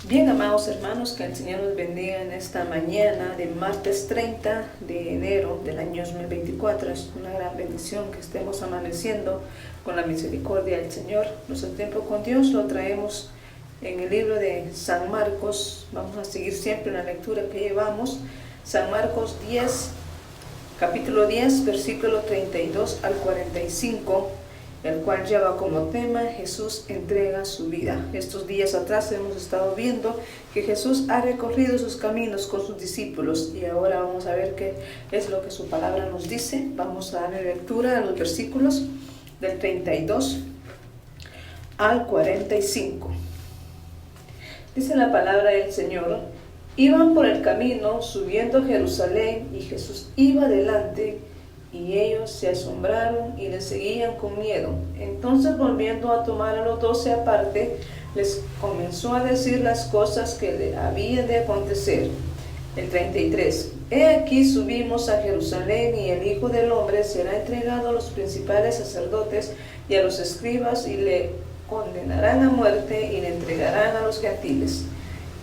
Bien, amados hermanos, que el Señor nos bendiga en esta mañana de martes 30 de enero del año 2024. Es una gran bendición que estemos amaneciendo con la misericordia del Señor. Nuestro tiempo con Dios lo traemos en el libro de San Marcos. Vamos a seguir siempre en la lectura que llevamos. San Marcos 10, capítulo 10, versículo 32 al 45. El cual lleva como tema Jesús entrega su vida. Estos días atrás hemos estado viendo que Jesús ha recorrido sus caminos con sus discípulos y ahora vamos a ver qué es lo que su palabra nos dice. Vamos a darle lectura a los versículos del 32 al 45. Dice la palabra del Señor: iban por el camino subiendo a Jerusalén y Jesús iba delante. Y ellos se asombraron y le seguían con miedo. Entonces, volviendo a tomar a los 12 aparte, les comenzó a decir las cosas que le habían de acontecer. El 33. He aquí subimos a Jerusalén, y el Hijo del Hombre será entregado a los principales sacerdotes y a los escribas, y le condenarán a muerte y le entregarán a los gentiles.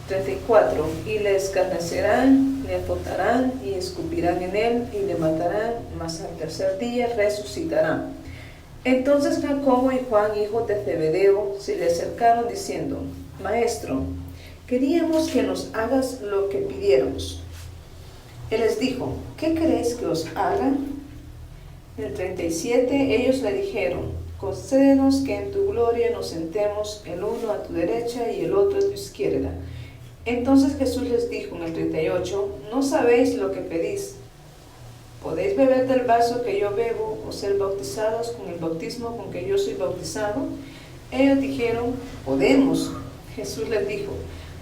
34. Y le escarnecerán, le azotarán y escupirán en él y le matarán, mas al tercer día resucitará. Entonces Jacobo y Juan, hijos de Zebedeo, se le acercaron diciendo: Maestro, queríamos que nos hagas lo que pidiéramos. Él les dijo: ¿qué queréis que os haga? En el 37 ellos le dijeron: concédenos que en tu gloria nos sentemos el uno a tu derecha y el otro a tu izquierda. Entonces Jesús les dijo en el 38: no sabéis lo que pedís. ¿Podéis beber del vaso que yo bebo o ser bautizados con el bautismo con que yo soy bautizado? Ellos dijeron: podemos. Jesús les dijo: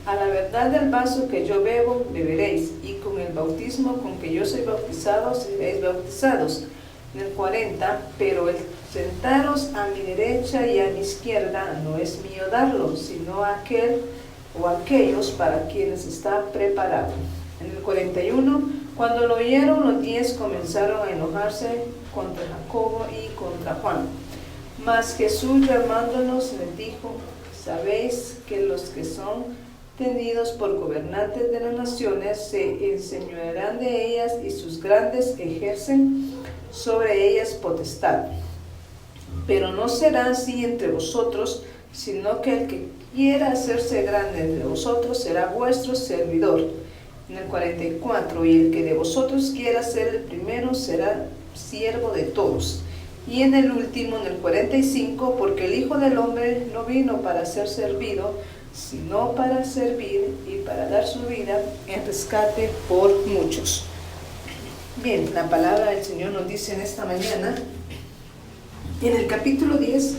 a la verdad del vaso que yo bebo beberéis, y con el bautismo con que yo soy bautizado seréis bautizados. En el 40, pero el sentaros a mi derecha y a mi izquierda no es mío darlo, sino aquel o aquellos para quienes está preparado. En el 41, cuando lo oyeron, los 10 comenzaron a enojarse contra Jacobo y contra Juan. Mas Jesús, llamándolos, les dijo: sabéis que los que son tenidos por gobernantes de las naciones se enseñorearán de ellas, y sus grandes ejercen sobre ellas potestad. Pero no será así entre vosotros, sino que el que quiera hacerse grande entre vosotros será vuestro servidor. En el 44, y el que de vosotros quiera ser el primero será siervo de todos. Y en el último, en el 45, porque el Hijo del Hombre no vino para ser servido, sino para servir y para dar su vida en rescate por muchos. Bien, la palabra del Señor nos dice en esta mañana, en el capítulo 10,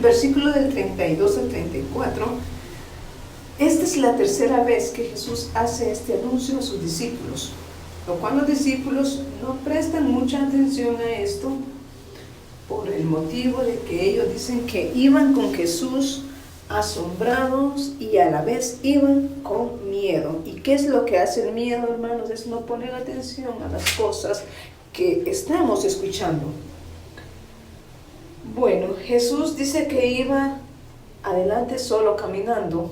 versículo del 32 al 34, esta es la tercera vez que Jesús hace este anuncio a sus discípulos, lo cual los discípulos no prestan mucha atención a esto por el motivo de que ellos dicen que iban con Jesús asombrados y a la vez iban con miedo. ¿Y qué es lo que hace el miedo, hermanos? Es no poner atención a las cosas que estamos escuchando. Bueno, Jesús dice que iba adelante solo caminando.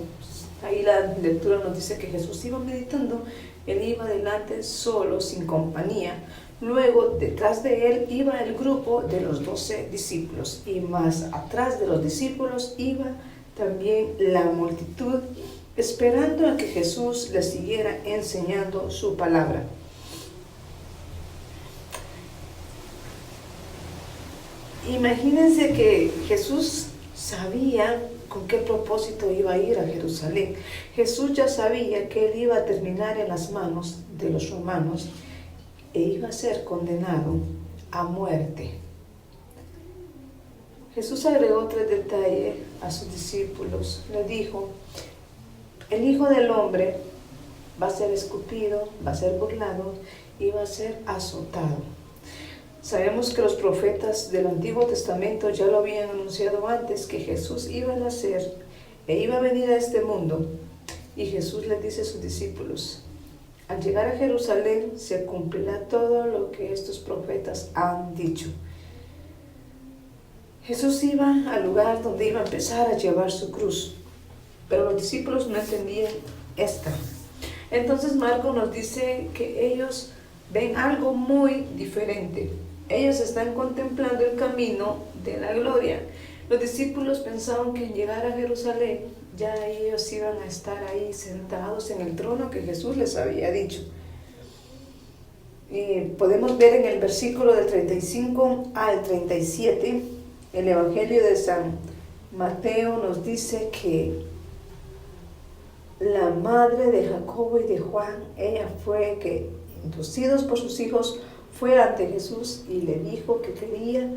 Ahí la lectura nos dice que Jesús iba meditando. Él iba adelante solo, sin compañía. Luego, detrás de él iba el grupo de los 12 discípulos. Y más atrás de los discípulos iba también la multitud, esperando a que Jesús les siguiera enseñando su palabra. Imagínense que Jesús sabía con qué propósito iba a ir a Jerusalén. Jesús ya sabía que él iba a terminar en las manos de los romanos e iba a ser condenado a muerte. Jesús agregó 3 detalles a sus discípulos. Les dijo: el Hijo del Hombre va a ser escupido, va a ser burlado y va a ser azotado. Sabemos que los profetas del Antiguo Testamento ya lo habían anunciado antes, que Jesús iba a nacer e iba a venir a este mundo. Y Jesús les dice a sus discípulos: al llegar a Jerusalén se cumplirá todo lo que estos profetas han dicho. Jesús iba al lugar donde iba a empezar a llevar su cruz. Pero los los discípulos no entendían esta. Entonces Marcos nos dice que ellos ven algo muy diferente. Ellos están contemplando el camino de la gloria. Los discípulos pensaban que al llegar a Jerusalén ya ellos iban a estar ahí sentados en el trono que Jesús les había dicho. Podemos ver en el versículo del 35 al 37, el Evangelio de San Mateo nos dice que la madre de Jacobo y de Juan, ella fue que, inducidos por sus hijos, fue ante Jesús y le dijo que quería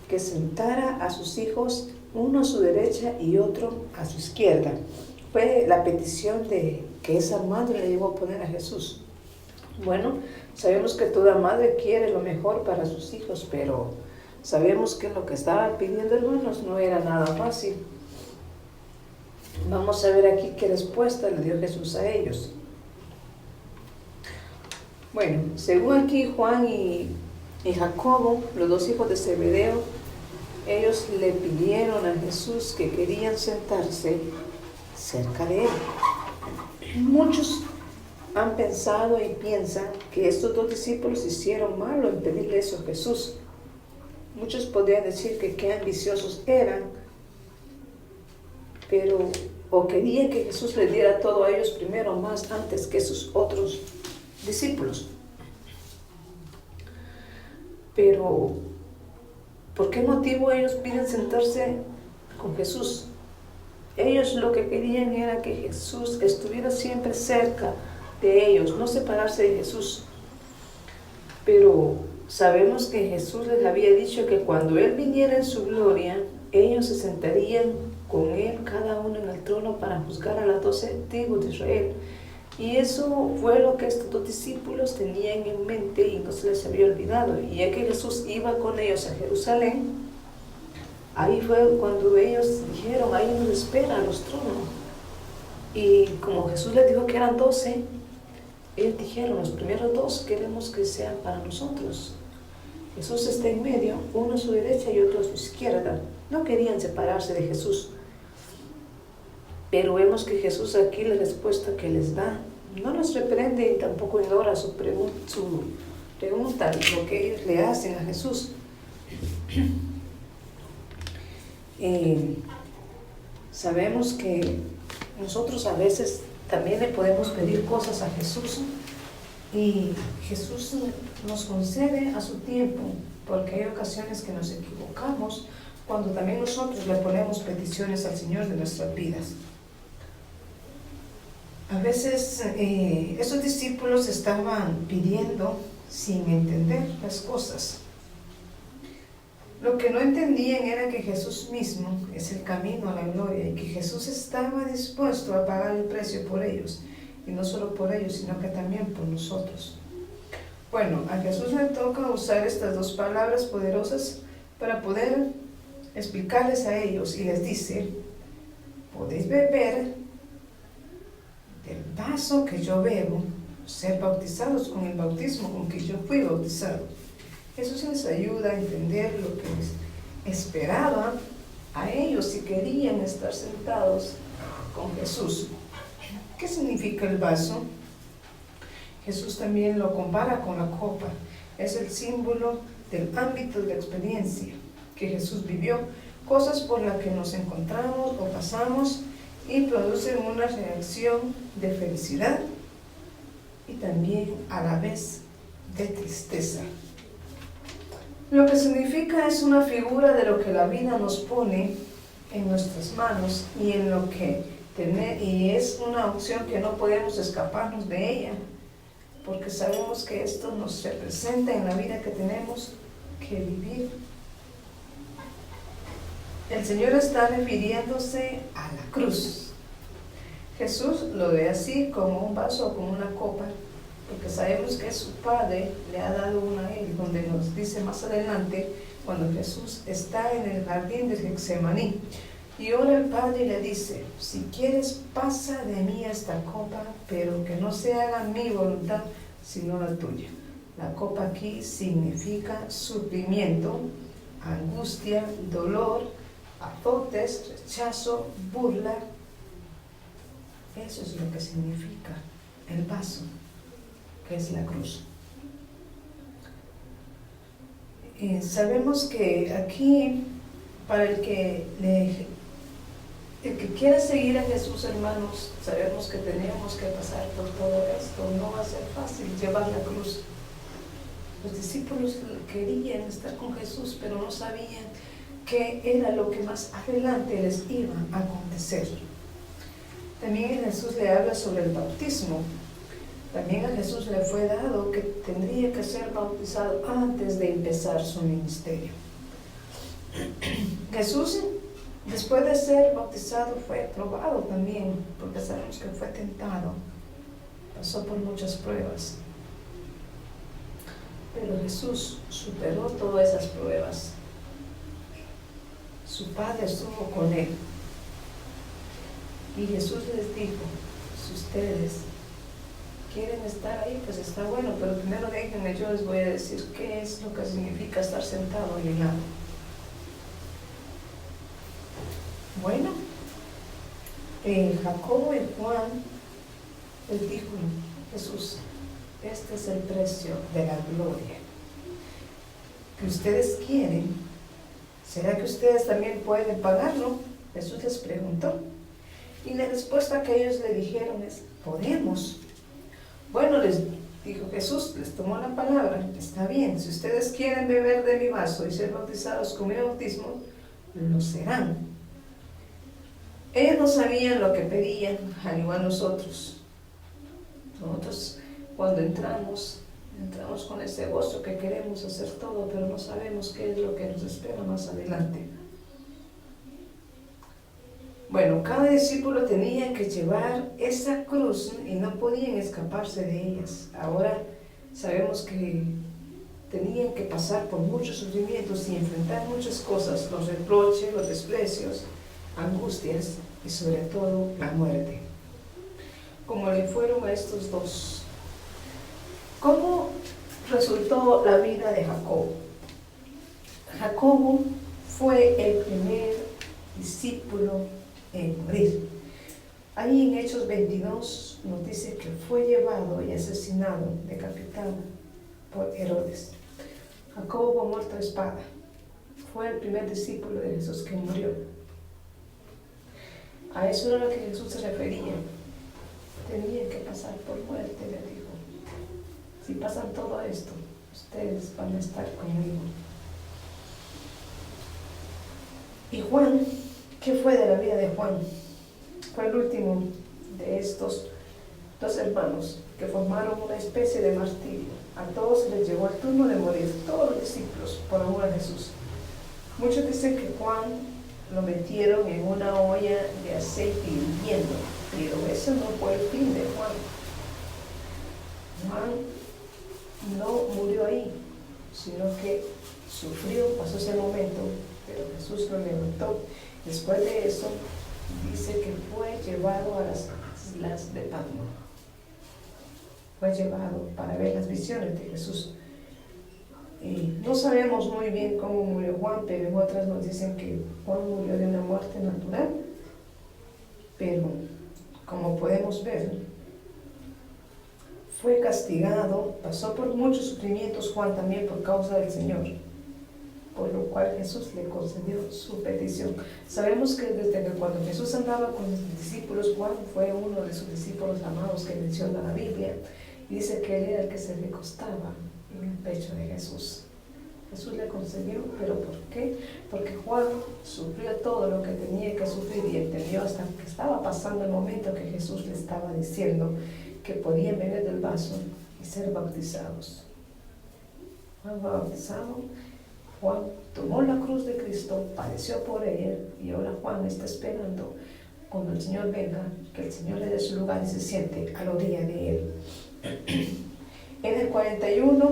que sentara a sus hijos, uno a su derecha y otro a su izquierda. Fue la petición de que esa madre le llevó a poner a Jesús. Bueno, sabemos que toda madre quiere lo mejor para sus hijos, pero sabemos que lo que estaba pidiendo, hermanos, no era nada fácil. Vamos a ver aquí qué respuesta le dio Jesús a ellos. Bueno, según aquí Juan y Jacobo, los dos hijos de Zebedeo, ellos le pidieron a Jesús que querían sentarse cerca de él. Muchos han pensado y piensan que estos dos discípulos hicieron mal en pedirle eso a Jesús. Muchos podrían decir que qué ambiciosos eran, pero o querían que Jesús les diera todo a ellos primero, más antes que sus otros discípulos. Pero, ¿por qué motivo ellos piden sentarse con Jesús? Ellos lo que querían era que Jesús estuviera siempre cerca de ellos, no separarse de Jesús. Pero sabemos que Jesús les había dicho que cuando Él viniera en su gloria, ellos se sentarían con Él, cada uno en el trono, para juzgar a las 12 tribus de Israel. Y eso fue lo que estos dos discípulos tenían en mente y no se les había olvidado. Y ya que Jesús iba con ellos a Jerusalén, ahí fue cuando ellos dijeron, ahí nos esperan los tronos. Y como Jesús les dijo que eran 12, ellos dijeron, los primeros 2 queremos que sean para nosotros. Jesús está en medio, uno a su derecha y otro a su izquierda. No querían separarse de Jesús. Pero vemos que Jesús aquí, la respuesta que les da, no los reprende y tampoco ignora su pregunta, lo que ellos le hacen a Jesús. Sabemos que nosotros a veces también le podemos pedir cosas a Jesús y Jesús nos concede a su tiempo, porque hay ocasiones que nos equivocamos cuando también nosotros le ponemos peticiones al Señor de nuestras vidas. A veces esos discípulos estaban pidiendo sin entender las cosas. Lo que no entendían era que Jesús mismo es el camino a la gloria y que Jesús estaba dispuesto a pagar el precio por ellos. Y no solo por ellos, sino que también por nosotros. Bueno, a Jesús le toca usar estas 2 palabras poderosas para poder explicarles a ellos. Y les dice, podéis beber del vaso que yo bebo, ser bautizados con el bautismo con que yo fui bautizado. Eso les ayuda a entender lo que les esperaba a ellos si querían estar sentados con Jesús. ¿Qué significa el vaso? Jesús también lo compara con la copa. Es el símbolo del ámbito de la experiencia que Jesús vivió, cosas por las que nos encontramos o pasamos y producen una reacción de felicidad y también a la vez de tristeza. Lo que significa es una figura de lo que la vida nos pone en nuestras manos y en lo que y es una opción que no podemos escaparnos de ella, porque sabemos que esto nos representa en la vida que tenemos que vivir. El Señor está refiriéndose a la cruz. Jesús lo ve así, como un vaso o como una copa, porque sabemos que su Padre le ha dado una a él, donde nos dice más adelante, cuando Jesús está en el jardín de Getsemaní, y ora al Padre y le dice, si quieres pasa de mí esta copa, pero que no se haga mi voluntad, sino la tuya. La copa aquí significa sufrimiento, angustia, dolor, azotes, rechazo, burla, Eso es lo que significa el vaso, que es la cruz. Sabemos que aquí, para el que quiera seguir a Jesús, hermanos, sabemos que tenemos que pasar por todo esto. No va a ser fácil llevar la cruz. Los discípulos querían estar con Jesús, pero no sabían qué era lo que más adelante les iba a acontecer. También Jesús le habla sobre el bautismo. También a Jesús le fue dado que tendría que ser bautizado antes de empezar su ministerio. Jesús, después de ser bautizado, fue probado también, porque sabemos que fue tentado. Pasó por muchas pruebas. Pero Jesús superó todas esas pruebas. Su Padre estuvo con él. Y Jesús les dijo, si ustedes quieren estar ahí, pues está bueno, pero primero déjenme, yo les voy a decir qué es lo que significa estar sentado a mi lado. Bueno, Jacobo y Juan les dijo, Jesús, este es el precio de la gloria que ustedes quieren. ¿Será que ustedes también pueden pagarlo? Jesús les preguntó. Y la respuesta que ellos le dijeron es, podemos. Bueno, les dijo Jesús, les tomó la palabra, está bien, si ustedes quieren beber de mi vaso y ser bautizados con mi bautismo, lo serán. Ellos no sabían lo que pedían, al igual nosotros. Nosotros cuando entramos con ese gozo que queremos hacer todo, pero no sabemos qué es lo que nos espera más adelante. Bueno, cada discípulo tenía que llevar esa cruz y no podían escaparse de ellas. Ahora sabemos que tenían que pasar por muchos sufrimientos y enfrentar muchas cosas, los reproches, los desprecios, angustias y sobre todo la muerte, como le fueron a estos dos. ¿Cómo resultó la vida de Jacobo? Jacobo fue el primer discípulo en morir. Ahí en Hechos 22 nos dice que fue llevado y asesinado, decapitado por Herodes. Jacobo fue muerto a espada. Fue el primer discípulo de Jesús que murió. A eso era a lo que Jesús se refería. Tenían que pasar por muerte, le dijo. Si pasan todo esto, ustedes van a estar conmigo. Y Juan, ¿qué fue de la vida de Juan? Fue el último de estos dos hermanos que formaron una especie de martirio. A todos les llegó el turno de morir, todos los discípulos, por amor a Jesús. Muchos dicen que Juan lo metieron en una olla de aceite hirviendo, pero eso no fue el fin de Juan. Juan no murió ahí, sino que sufrió, pasó ese momento, pero Jesús lo levantó. Después de eso, dice que fue llevado a las islas de Patmos. Fue llevado para ver las visiones de Jesús. No sabemos muy bien cómo murió Juan, pero en otras nos dicen que Juan murió de una muerte natural. Pero, como podemos ver, fue castigado, pasó por muchos sufrimientos Juan también por causa del Señor, por lo cual Jesús le concedió su petición. Sabemos que desde que cuando Jesús andaba con sus discípulos, Juan fue uno de sus discípulos amados que menciona la Biblia, y dice que él era el que se recostaba en el pecho de Jesús. Jesús le concedió, ¿pero por qué? Porque Juan sufrió todo lo que tenía que sufrir y entendió hasta que estaba pasando el momento que Jesús le estaba diciendo que podían beber del vaso y ser bautizados. Juan fue bautizado, Juan tomó la cruz de Cristo, padeció por ella, y ahora Juan está esperando cuando el Señor venga, que el Señor le dé su lugar y se siente a la orilla de él. En el 41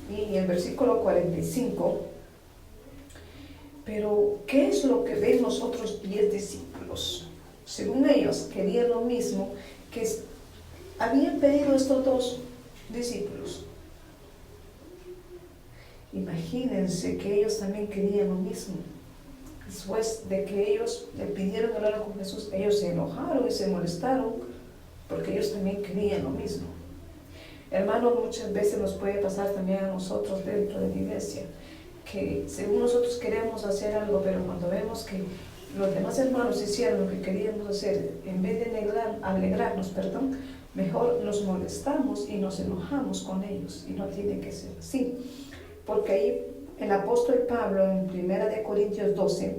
y el versículo 45, pero ¿qué es lo que ven los otros 10 discípulos? Según ellos, querían lo mismo que habían pedido estos dos discípulos. Imagínense que ellos también querían lo mismo. Después de que ellos le pidieron hablar con Jesús, ellos se enojaron y se molestaron porque ellos también querían lo mismo. Hermanos, muchas veces nos puede pasar también a nosotros dentro de la iglesia, que según nosotros queremos hacer algo, pero cuando vemos que los demás hermanos hicieron lo que queríamos hacer, en vez de alegrarnos, mejor nos molestamos y nos enojamos con ellos, y no tiene que ser así. Porque ahí el apóstol Pablo en 1 Corintios 12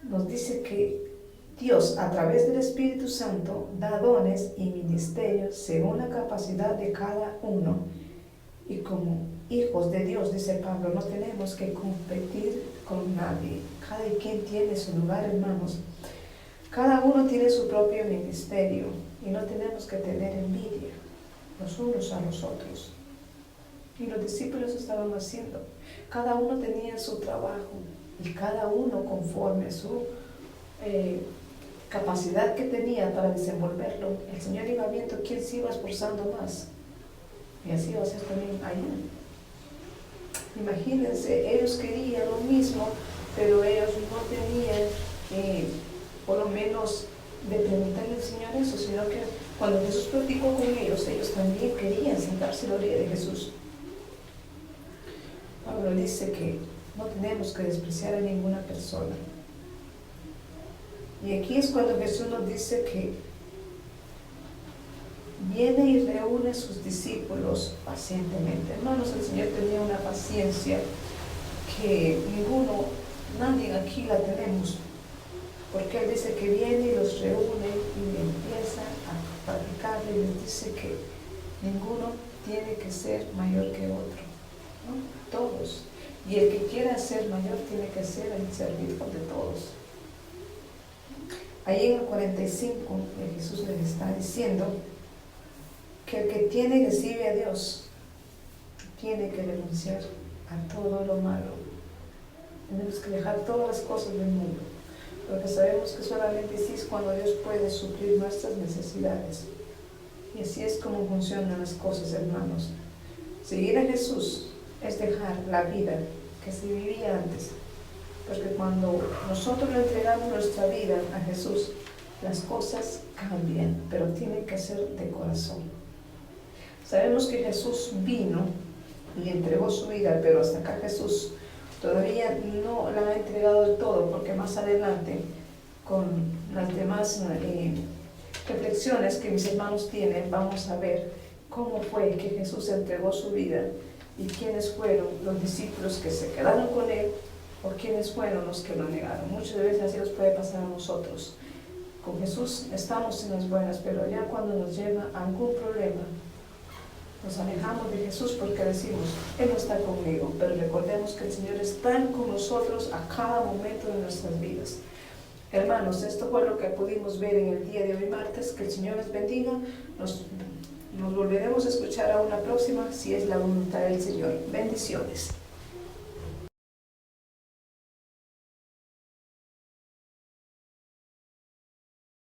nos dice que Dios a través del Espíritu Santo da dones y ministerios según la capacidad de cada uno. Y como hijos de Dios, dice Pablo, no tenemos que competir con nadie. Cada quien tiene su lugar, hermanos. Cada uno tiene su propio ministerio y no tenemos que tener envidia los unos a los otros. Y los discípulos estaban haciendo. Cada uno tenía su trabajo y cada uno conforme a su capacidad que tenía para desenvolverlo. El Señor iba viendo quién se iba esforzando más. Y así va a ser también allá. Imagínense, ellos querían lo mismo, pero ellos no tenían, por lo menos, de preguntarle al Señor eso, sino que cuando Jesús platicó con ellos, ellos también querían sentarse a la orilla de Jesús. Pablo dice que no tenemos que despreciar a ninguna persona. Y aquí es cuando Jesús nos dice que viene y reúne a sus discípulos pacientemente. Hermanos, el Señor tenía una paciencia que nadie aquí la tenemos. Porque Él dice que viene y los reúne y empieza a platicar y les dice que ninguno tiene que ser mayor que otro, ¿no? Todos. Y el que quiera ser mayor tiene que ser el servidor de todos. Ahí en el 45 Jesús les está diciendo que el que tiene y recibe a Dios tiene que renunciar a todo lo malo. Tenemos que dejar todas las cosas del mundo, porque sabemos que solamente así es cuando Dios puede suplir nuestras necesidades. Y así es como funcionan las cosas, hermanos. Seguir a Jesús es dejar la vida que se vivía antes, porque cuando nosotros le entregamos nuestra vida a Jesús, las cosas cambian, pero tienen que ser de corazón. Sabemos que Jesús vino y entregó su vida, pero hasta acá Jesús todavía no la ha entregado del todo, porque más adelante, con las demás reflexiones que mis hermanos tienen, vamos a ver cómo fue que Jesús entregó su vida y quiénes fueron los discípulos que se quedaron con Él o quiénes fueron los que lo negaron. Muchas veces así nos puede pasar a nosotros. Con Jesús estamos en las buenas, pero ya cuando nos llega algún problema, nos alejamos de Jesús porque decimos, Él no está conmigo, pero recordemos que el Señor está con nosotros a cada momento de nuestras vidas. Hermanos, esto fue lo que pudimos ver en el día de hoy martes. Que el Señor les bendiga. Nos volveremos a escuchar a una próxima si es la voluntad del Señor. Bendiciones.